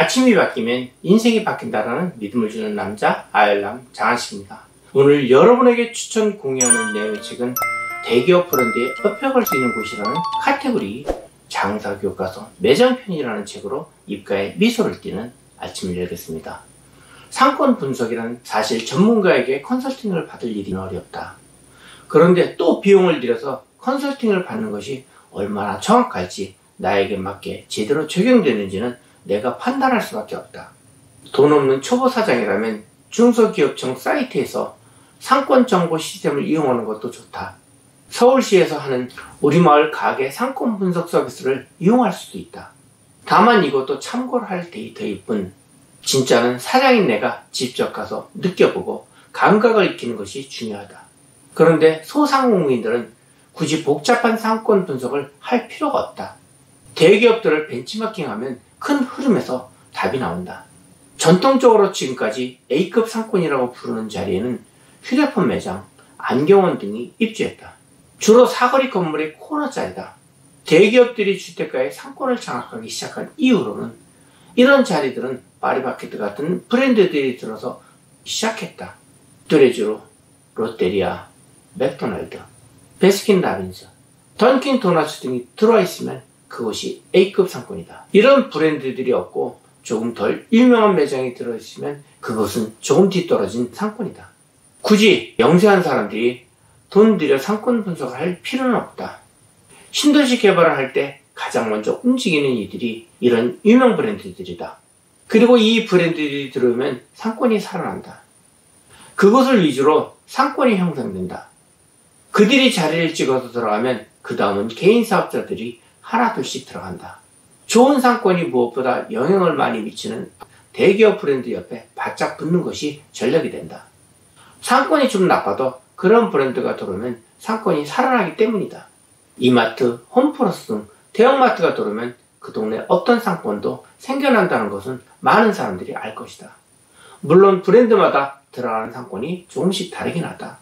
아침이 바뀌면 인생이 바뀐다라는 믿음을 주는 남자 아열남 장한식입니다. 오늘 여러분에게 추천 공유하는 내용의 책은 대기업 브랜드에 업혀갈 수 있는 곳이라는 카테고리 장사교과서 매장편이라는 책으로 입가에 미소를 띠는 아침을 열겠습니다. 상권 분석이란 사실 전문가에게 컨설팅을 받을 일이 어렵다. 그런데 또 비용을 들여서 컨설팅을 받는 것이 얼마나 정확할지 나에게 맞게 제대로 적용되는지는 내가 판단할 수밖에 없다. 돈 없는 초보 사장이라면 중소기업청 사이트에서 상권 정보 시스템을 이용하는 것도 좋다. 서울시에서 하는 우리 마을 가게 상권 분석 서비스를 이용할 수도 있다. 다만 이것도 참고를 할 데이터일 뿐 진짜는 사장인 내가 직접 가서 느껴보고 감각을 익히는 것이 중요하다. 그런데 소상공인들은 굳이 복잡한 상권 분석을 할 필요가 없다. 대기업들을 벤치마킹하면 큰 흐름에서 답이 나온다. 전통적으로 지금까지 A급 상권이라고 부르는 자리에는 휴대폰 매장, 안경원 등이 입주했다. 주로 사거리 건물의 코너 자리다. 대기업들이 주택가에 상권을 장악하기 시작한 이후로는 이런 자리들은 파리바게뜨 같은 브랜드들이 들어서 시작했다. 뚜레쥬로, 롯데리아, 맥도날드, 베스킨라빈스, 던킨 도너츠 등이 들어와 있으면 그것이 A급 상권이다. 이런 브랜드들이 없고 조금 덜 유명한 매장이 들어있으면 그것은 조금 뒤떨어진 상권이다. 굳이 영세한 사람들이 돈 들여 상권 분석을 할 필요는 없다. 신도시 개발을 할 때 가장 먼저 움직이는 이들이 이런 유명 브랜드들이다. 그리고 이 브랜드들이 들어오면 상권이 살아난다. 그것을 위주로 상권이 형성된다. 그들이 자리를 찍어서 들어가면 그 다음은 개인 사업자들이 하나둘씩 들어간다. 좋은 상권이 무엇보다 영향을 많이 미치는 대기업 브랜드 옆에 바짝 붙는 것이 전략이 된다. 상권이 좀 나빠도 그런 브랜드가 들어오면 상권이 살아나기 때문이다. 이마트, 홈플러스 등 대형마트가 들어오면 그 동네 어떤 상권도 생겨난다는 것은 많은 사람들이 알 것이다. 물론 브랜드마다 들어가는 상권이 조금씩 다르긴 하다.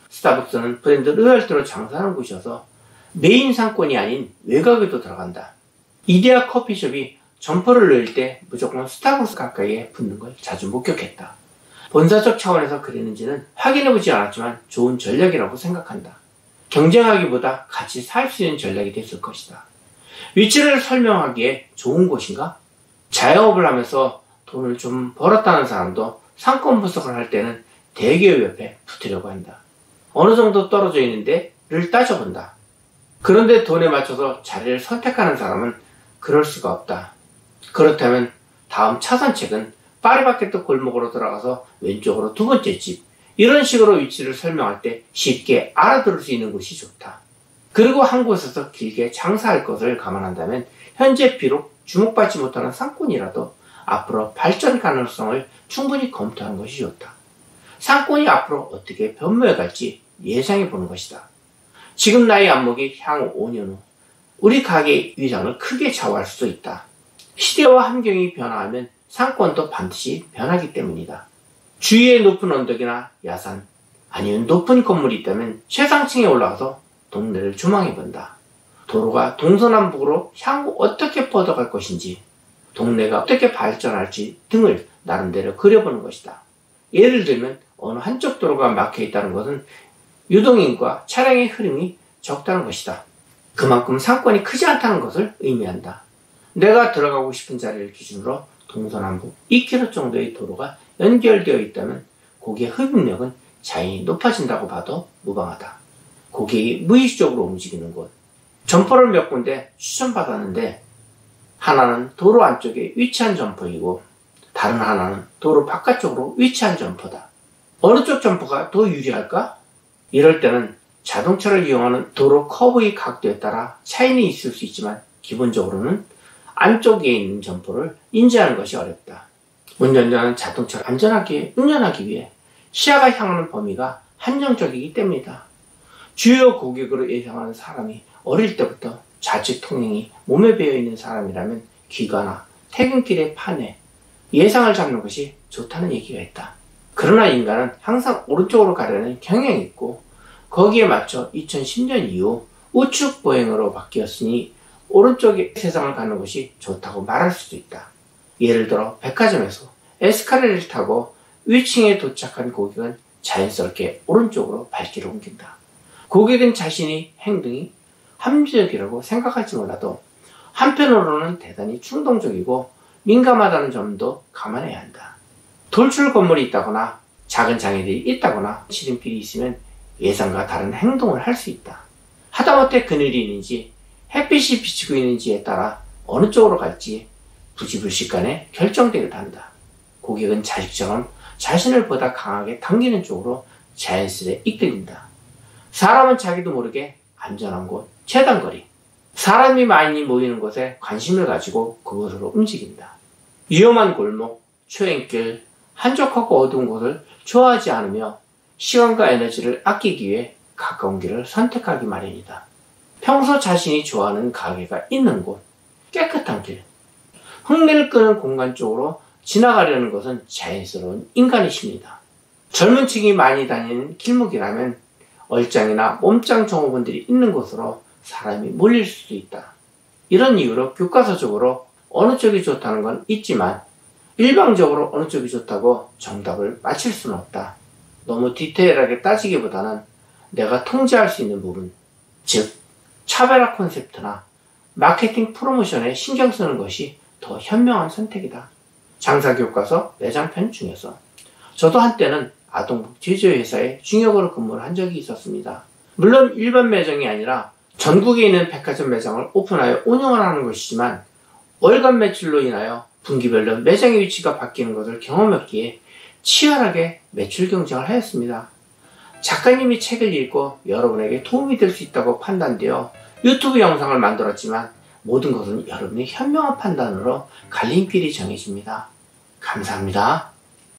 스타벅스는 브랜드 로열티로 장사하는 곳이어서 메인 상권이 아닌 외곽에도 들어간다. 이데아 커피숍이 점포를 넣을 때 무조건 스타벅스 가까이에 붙는 걸 자주 목격했다. 본사적 차원에서 그랬는지는 확인해보지 않았지만 좋은 전략이라고 생각한다. 경쟁하기보다 같이 살 수 있는 전략이 됐을 것이다. 위치를 설명하기에 좋은 곳인가? 자영업을 하면서 돈을 좀 벌었다는 사람도 상권 분석을 할 때는 대기업 옆에 붙으려고 한다. 어느 정도 떨어져 있는데를 따져본다. 그런데 돈에 맞춰서 자리를 선택하는 사람은 그럴 수가 없다. 그렇다면 다음 차선책은 파리바게뜨 골목으로 들어가서 왼쪽으로 두 번째 집, 이런 식으로 위치를 설명할 때 쉽게 알아들을 수 있는 곳이 좋다. 그리고 한 곳에서 길게 장사할 것을 감안한다면 현재 비록 주목받지 못하는 상권이라도 앞으로 발전 가능성을 충분히 검토하는 것이 좋다. 상권이 앞으로 어떻게 변모해갈지 예상해 보는 것이다. 지금 나의 안목이 향후 5년 후 우리 가게의 위상을 크게 좌우할 수도 있다. 시대와 환경이 변화하면 상권도 반드시 변하기 때문이다. 주위에 높은 언덕이나 야산, 아니면 높은 건물이 있다면 최상층에 올라가서 동네를 조망해 본다. 도로가 동서남북으로 향후 어떻게 뻗어갈 것인지, 동네가 어떻게 발전할지 등을 나름대로 그려보는 것이다. 예를 들면 어느 한쪽 도로가 막혀 있다는 것은 유동인과 차량의 흐름이 적다는 것이다. 그만큼 상권이 크지 않다는 것을 의미한다. 내가 들어가고 싶은 자리를 기준으로 동서남북 2km 정도의 도로가 연결되어 있다면 고객의 흡입력은 자연히 높아진다고 봐도 무방하다. 고객이 무의식적으로 움직이는 곳. 점포를 몇 군데 추천받았는데 하나는 도로 안쪽에 위치한 점포이고 다른 하나는 도로 바깥쪽으로 위치한 점포다. 어느 쪽 점포가 더 유리할까? 이럴 때는 자동차를 이용하는 도로 커브의 각도에 따라 차이는 있을 수 있지만 기본적으로는 안쪽에 있는 점포를 인지하는 것이 어렵다. 운전자는 자동차를 안전하게 운전하기 위해 시야가 향하는 범위가 한정적이기 때문이다. 주요 고객으로 예상하는 사람이 어릴 때부터 좌측 통행이 몸에 배어있는 사람이라면 귀가나 퇴근길의 판에 예상을 잡는 것이 좋다는 얘기가 있다. 그러나 인간은 항상 오른쪽으로 가려는 경향이 있고 거기에 맞춰 2010년 이후 우측 보행으로 바뀌었으니 오른쪽에 세상을 가는 것이 좋다고 말할 수도 있다. 예를 들어 백화점에서 에스카레이터를 타고 위층에 도착한 고객은 자연스럽게 오른쪽으로 발길을 옮긴다. 고객은 자신의 행동이 합리적이라고 생각할지 몰라도 한편으로는 대단히 충동적이고 민감하다는 점도 감안해야 한다. 돌출 건물이 있다거나 작은 장애들이 있다거나 지름길이 있으면 예상과 다른 행동을 할 수 있다. 하다못해 그늘이 있는지 햇빛이 비치고 있는지에 따라 어느 쪽으로 갈지 부지불식간에 결정되기도 한다. 고객은 자식처럼 자신을 보다 강하게 당기는 쪽으로 자연스레 이끌린다. 사람은 자기도 모르게 안전한 곳, 최단거리, 사람이 많이 모이는 곳에 관심을 가지고 그곳으로 움직인다. 위험한 골목, 초행길, 한적하고 어두운 곳을 좋아하지 않으며 시간과 에너지를 아끼기 위해 가까운 길을 선택하기 마련이다. 평소 자신이 좋아하는 가게가 있는 곳, 깨끗한 길, 흥미를 끄는 공간 쪽으로 지나가려는 것은 자연스러운 인간의 심리다. 젊은 층이 많이 다니는 길목이라면 얼짱이나 몸짱 종업원들이 있는 곳으로 사람이 몰릴 수도 있다. 이런 이유로 교과서적으로 어느 쪽이 좋다는 건 있지만 일방적으로 어느 쪽이 좋다고 정답을 맞힐 수는 없다. 너무 디테일하게 따지기보다는 내가 통제할 수 있는 부분, 즉 차별화 콘셉트나 마케팅 프로모션에 신경 쓰는 것이 더 현명한 선택이다. 장사교과서 매장편 중에서 저도 한때는 아동복 제조회사에 중역으로 근무를 한 적이 있었습니다. 물론 일반 매장이 아니라 전국에 있는 백화점 매장을 오픈하여 운영을 하는 것이지만 월간 매출로 인하여 분기별로 매장의 위치가 바뀌는 것을 경험했기에 치열하게 매출 경쟁을 하였습니다. 작가님이 책을 읽고 여러분에게 도움이 될 수 있다고 판단되어 유튜브 영상을 만들었지만 모든 것은 여러분의 현명한 판단으로 갈림길이 정해집니다. 감사합니다.